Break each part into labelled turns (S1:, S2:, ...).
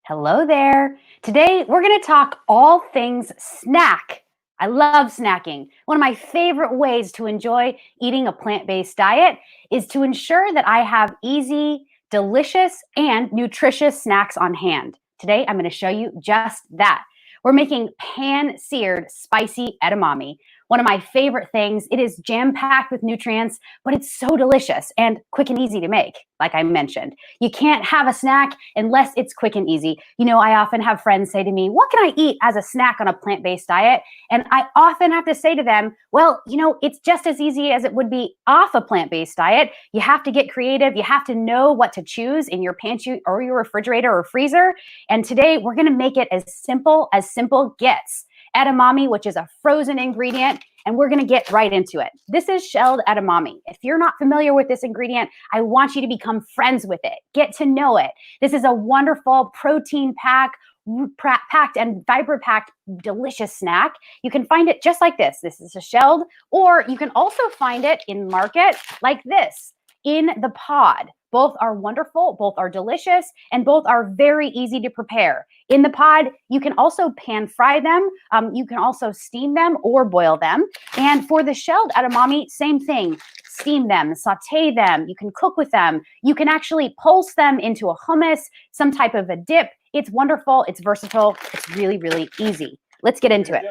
S1: Hello there. Today we're going to talk all things snack. I love snacking. One of my favorite ways to enjoy eating a plant-based diet is to ensure that I have easy, delicious, and nutritious snacks on hand. Today I'm going to show you just that. We're making pan-seared spicy edamame. One of my favorite things. It is jam-packed with nutrients, but it's so delicious and quick and easy to make, like I mentioned. You can't have a snack unless it's quick and easy. You know, I often have friends say to me, what can I eat as a snack on a plant-based diet? And I often have to say to them, well, you know, it's just as easy as it would be off a plant-based diet. You have to get creative. You have to know what to choose in your pantry or your refrigerator or freezer. And today we're going to make it as simple gets. Edamame, which is a frozen ingredient, and we're gonna get right into it. This is shelled edamame. If you're not familiar with this ingredient, I want you to become friends with it. Get to know it. This is a wonderful protein-packed and fiber-packed delicious snack. You can find it just like this. This is a shelled, or you can also find it in market like this, in the pod. Both are wonderful, both are delicious, and both are very easy to prepare. In the pod, you can also pan fry them. You can also steam them or boil them. And for the shelled edamame, same thing. Steam them, saute them. You can cook with them. You can actually pulse them into a hummus, some type of a dip. It's wonderful. It's versatile. It's really, really easy. Let's get into it.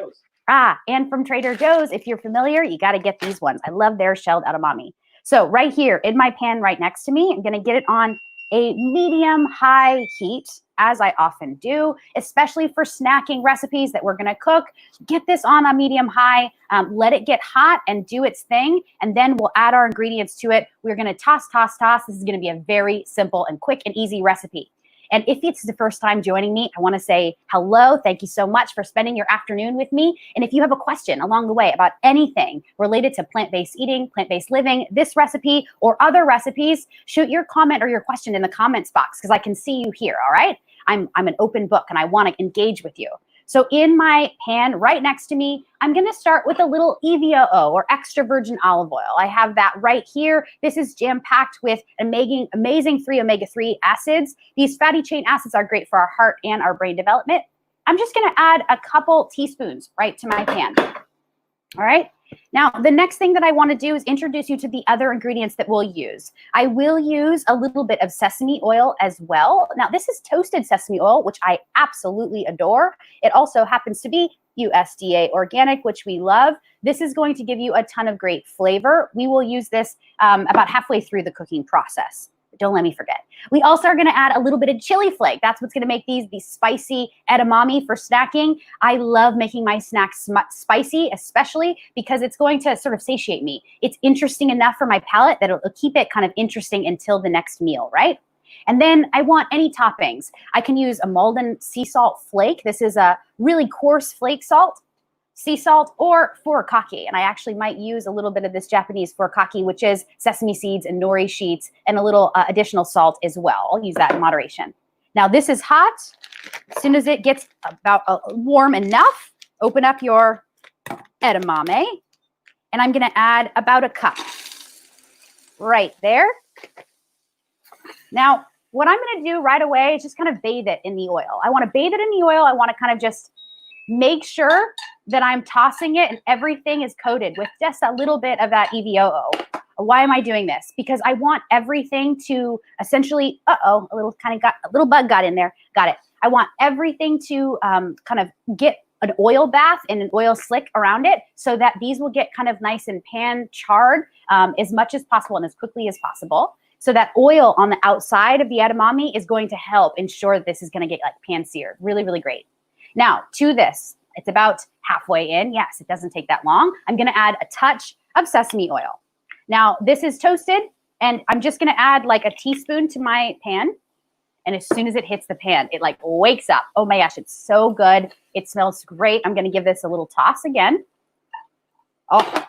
S1: And from Trader Joe's, if you're familiar, you got to get these ones. I love their shelled edamame. So right here in my pan right next to me, I'm going to get it on a medium-high heat, as I often do, especially for snacking recipes that we're going to cook. Get this on a medium-high, let it get hot and do its thing, and then we'll add our ingredients to it. We're going to toss. This is going to be a very simple and quick and easy recipe. And if it's the first time joining me, I want to say hello. Thank you so much for spending your afternoon with me. And if you have a question along the way about anything related to plant-based eating, plant-based living, this recipe or other recipes, shoot your comment or your question in the comments box because I can see you here, all right? I'm an open book and I want to engage with you. So in my pan right next to me, I'm going to start with a little EVOO or extra virgin olive oil. I have that right here. This is jam-packed with amazing 3 omega-3 acids. These fatty chain acids are great for our heart and our brain development. I'm just going to add a couple teaspoons right to my pan. All right. Now, the next thing that I want to do is introduce you to the other ingredients that we'll use. I will use a little bit of sesame oil as well. Now, this is toasted sesame oil, which I absolutely adore. It also happens to be USDA organic, which we love. This is going to give you a ton of great flavor. We will use this about halfway through the cooking process. Don't let me forget. We also are going to add a little bit of chili flake. That's what's going to make these spicy edamame for snacking. I love making my snacks spicy, especially because it's going to sort of satiate me. It's interesting enough for my palate that it'll keep it kind of interesting until the next meal, right? And then I want any toppings. I can use a Malden sea salt flake. This is a really coarse flake salt. Sea salt or furikake, and I actually might use a little bit of this Japanese furikake, which is sesame seeds and nori sheets and a little additional salt as well. I'll use that in moderation. Now this is hot. As soon as it gets about warm enough, open up your edamame, and I'm going to add about a cup right there. Now, what I'm going to do right away is just kind of bathe it in the oil. I want to bathe it in the oil. I want to kind of just make sure that I'm tossing it and everything is coated with just a little bit of that EVOO. Why am I doing this? Because I want everything to essentially, a little bug got in there. Got it. I want everything to kind of get an oil bath and an oil slick around it so that these will get kind of nice and pan charred as much as possible and as quickly as possible. So that oil on the outside of the edamame is going to help ensure that this is going to get like pan seared. Really, really great. Now to this, it's about halfway in. Yes, it doesn't take that long. I'm going to add a touch of sesame oil. Now this is toasted and I'm just going to add like a teaspoon to my pan. And as soon as it hits the pan, it like wakes up. Oh my gosh, it's so good. It smells great. I'm going to give this a little toss again. Oh,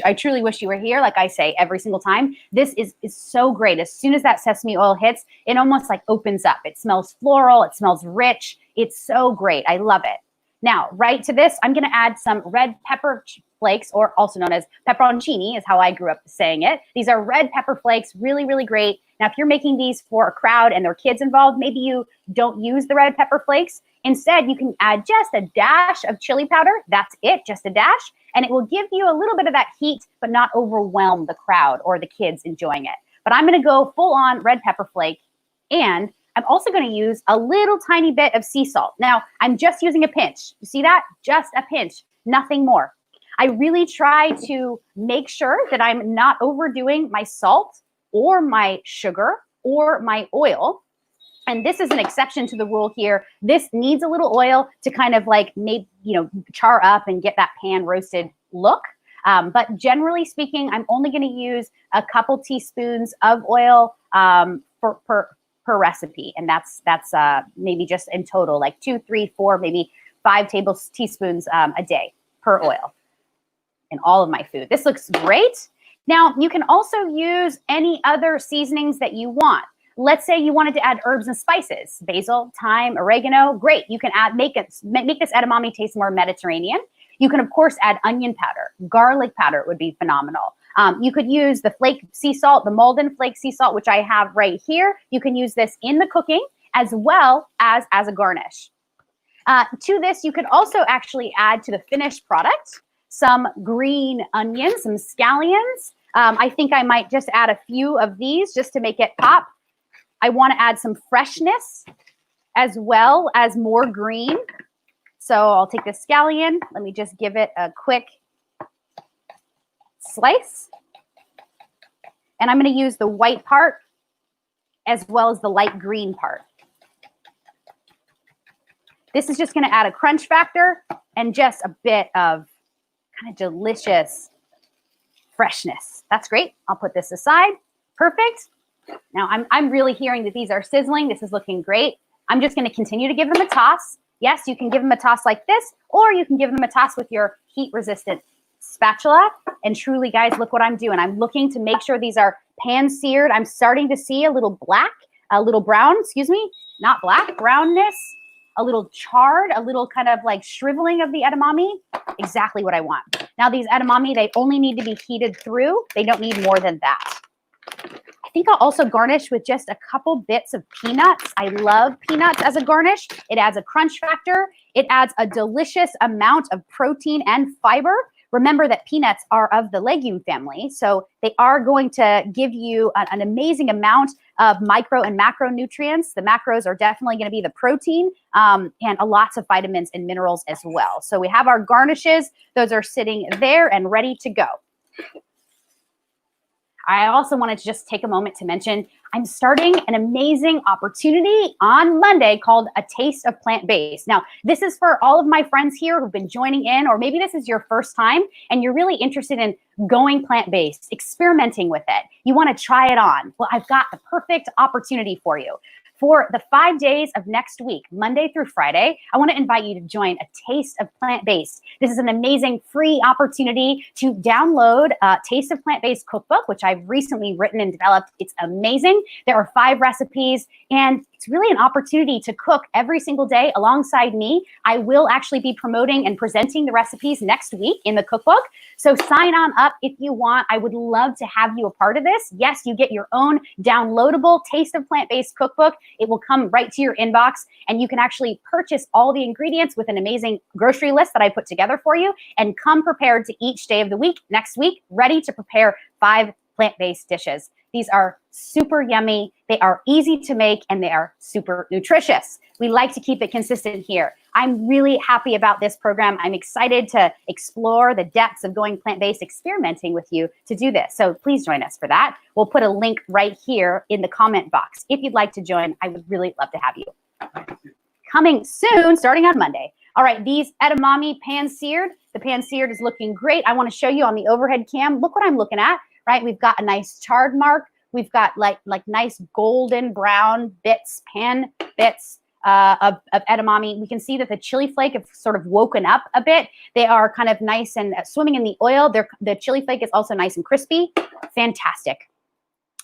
S1: I truly wish you were here. Like I say every single time, this is so great. As soon as that sesame oil hits, it almost like opens up. It smells floral. It smells rich. It's so great. I love it. Now, right to this, I'm going to add some red pepper flakes, or also known as pepperoncini is how I grew up saying it. These are red pepper flakes, really, really great. Now, if you're making these for a crowd and there are kids involved, maybe you don't use the red pepper flakes. Instead, you can add just a dash of chili powder. That's it, just a dash. And it will give you a little bit of that heat, but not overwhelm the crowd or the kids enjoying it. But I'm going to go full on red pepper flake, and I'm also going to use a little tiny bit of sea salt. Now, I'm just using a pinch. You see that? Just a pinch, nothing more. I really try to make sure that I'm not overdoing my salt or my sugar or my oil. And this is an exception to the rule here. This needs a little oil to kind of like make, char up and get that pan roasted look. But generally speaking, I'm only going to use a couple teaspoons of oil per recipe. And that's maybe just in total, like 2, 3, 4, maybe 5 teaspoons a day per oil in all of my food. This looks great. Now, you can also use any other seasonings that you want. Let's say you wanted to add herbs and spices, basil, thyme, oregano. Great. You can make this edamame taste more Mediterranean. You can, of course, add onion powder. Garlic powder would be phenomenal. You could use the flake sea salt, the Malden flake sea salt, which I have right here. You can use this in the cooking as well as a garnish. To this, you could also actually add to the finished product some green onions, some scallions. I think I might just add a few of these just to make it pop. I want to add some freshness as well as more green. So I'll take the scallion. Let me just give it a quick slice. And I'm going to use the white part as well as the light green part. This is just going to add a crunch factor and just a bit of kind of delicious freshness. That's great. I'll put this aside. Perfect. Now I'm really hearing that these are sizzling. This is looking great. I'm just going to continue to give them a toss. Yes, you can give them a toss like this, or you can give them a toss with your heat-resistant spatula. And truly, guys, look what I'm doing. I'm looking to make sure these are pan-seared. I'm starting to see a little brown, not black, brownness, a little charred, a little kind of like shriveling of the edamame. Exactly what I want. Now, these edamame, they only need to be heated through. They don't need more than that. I think I'll also garnish with just a couple bits of peanuts. I love peanuts as a garnish. It adds a crunch factor. It adds a delicious amount of protein and fiber. Remember that peanuts are of the legume family, so they are going to give you an amazing amount of micro and macronutrients. The macros are definitely going to be the protein and lots of vitamins and minerals as well. So we have our garnishes. Those are sitting there and ready to go. I also wanted to just take a moment to mention I'm starting an amazing opportunity on Monday called A Taste of Plant-Based. Now, this is for all of my friends here who've been joining in, or maybe this is your first time and you're really interested in going plant-based, experimenting with it. You want to try it on. Well, I've got the perfect opportunity for you. For the 5 days of next week, Monday through Friday, I want to invite you to join A Taste of Plant-Based. This is an amazing free opportunity to download Taste of Plant-Based cookbook, which I've recently written and developed. It's amazing. There are 5 recipes, and it's really an opportunity to cook every single day alongside me. I will actually be promoting and presenting the recipes next week in the cookbook. So sign on up if you want. I would love to have you a part of this. Yes, you get your own downloadable Taste of Plant-Based cookbook. It will come right to your inbox, and you can actually purchase all the ingredients with an amazing grocery list that I put together for you, and come prepared to each day of the week, next week, ready to prepare 5 plant-based dishes. These are super yummy, they are easy to make, and they are super nutritious. We like to keep it consistent here. I'm really happy about this program. I'm excited to explore the depths of going plant-based, experimenting with you to do this. So please join us for that. We'll put a link right here in the comment box. If you'd like to join, I would really love to have you. Coming soon, starting on Monday. All right, these edamame pan-seared. The pan-seared is looking great. I want to show you on the overhead cam. Look what I'm looking at. Right, we've got a nice charred mark. We've got like nice golden brown bits, pan bits of edamame. We can see that the chili flake have sort of woken up a bit. They are kind of nice and swimming in the oil. The chili flake is also nice and crispy. Fantastic.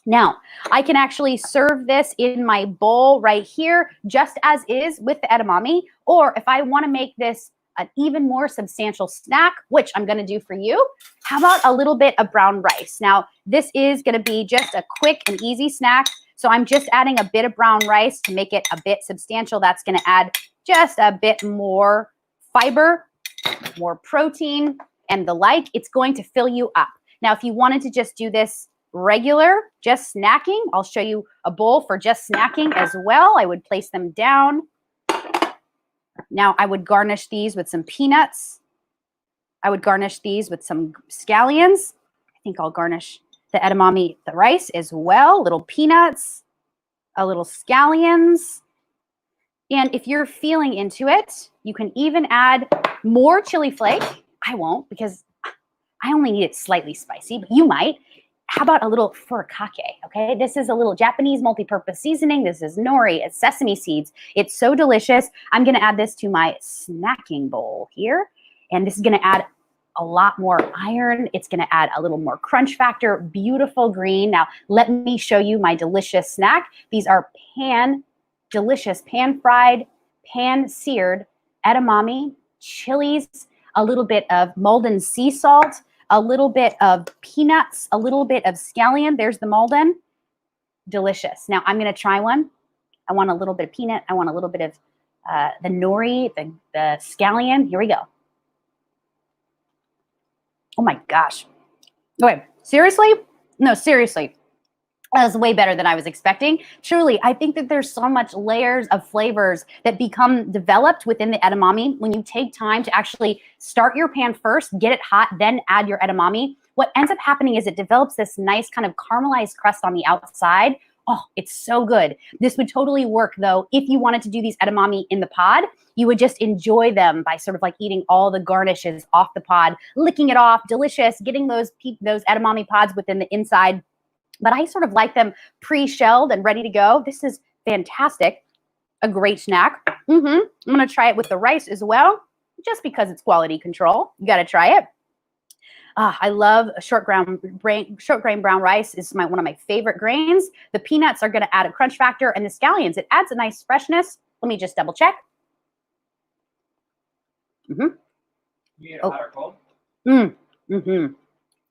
S1: Now, I can actually serve this in my bowl right here, just as is with the edamame. Or if I want to make this an even more substantial snack, which I'm going to do for you, how about a little bit of brown rice? Now, this is going to be just a quick and easy snack. So I'm just adding a bit of brown rice to make it a bit substantial. That's going to add just a bit more fiber, more protein, and the like. It's going to fill you up. Now, if you wanted to just do this regular, just snacking, I'll show you a bowl for just snacking as well. I would place them down. Now, I would garnish these with some peanuts. I would garnish these with some scallions. I think I'll garnish the edamame, the rice as well. Little peanuts, a little scallions. And if you're feeling into it, you can even add more chili flake. I won't because I only need it slightly spicy, but you might. How about a little furikake, okay? This is a little Japanese multi-purpose seasoning. This is nori, it's sesame seeds. It's so delicious. I'm gonna add this to my snacking bowl here. And this is gonna add a lot more iron. It's gonna add a little more crunch factor, beautiful green. Now, let me show you my delicious snack. These are delicious pan-fried, pan-seared edamame, chilies, a little bit of Malden sea salt, a little bit of peanuts, a little bit of scallion. There's the Malden. Delicious. Now I'm going to try one. I want a little bit of peanut. I want a little bit of the nori, the scallion. Here we go. Oh my gosh. Okay, seriously? No, seriously. That was way better than I was expecting. Truly, I think that there's so much layers of flavors that become developed within the edamame when you take time to actually start your pan first, get it hot, then add your edamame. What ends up happening is it develops this nice kind of caramelized crust on the outside. Oh, it's so good. This would totally work though if you wanted to do these edamame in the pod. You would just enjoy them by sort of like eating all the garnishes off the pod, licking it off, delicious, getting those edamame pods within the inside. But I sort of like them pre-shelled and ready to go. This is fantastic. A great snack. I'm going to try it with the rice as well, just because it's quality control. You got to try it. I love short grain brown rice. Is one of my favorite grains. The peanuts are going to add a crunch factor, and the scallions, it adds a nice freshness. Let me just double check.
S2: You need hot or cold?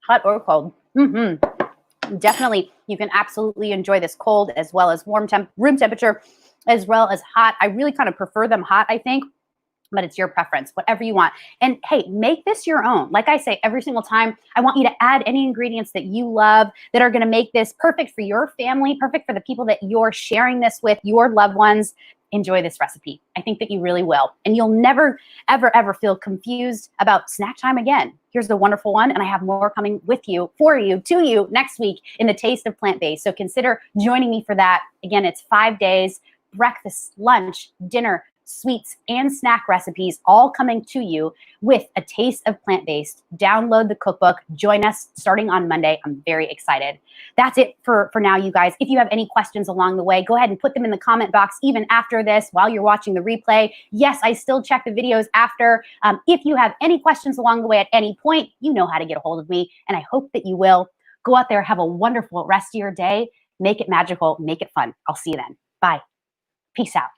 S1: Hot or cold. Definitely, you can absolutely enjoy this cold as well as room temperature, as well as hot. I really kind of prefer them hot, I think, but it's your preference, whatever you want. And hey, make this your own. Like I say every single time, I want you to add any ingredients that you love that are going to make this perfect for your family, perfect for the people that you're sharing this with, your loved ones. Enjoy this recipe. I think that you really will. And you'll never, ever, ever feel confused about snack time again. Here's the wonderful one. And I have more coming with you, for you, to you next week in the Taste of Plant-Based. So consider joining me for that. Again, it's 5 days, breakfast, lunch, dinner, sweets, and snack recipes all coming to you with a taste of plant-based. Download the cookbook. Join us starting on Monday. I'm very excited. That's it for now, you guys. If you have any questions along the way, go ahead and put them in the comment box even after this while you're watching the replay. Yes, I still check the videos after. If you have any questions along the way at any point, you know how to get a hold of me, and I hope that you will. Go out there, have a wonderful rest of your day. Make it magical, make it fun. I'll see you then. Bye. Peace out.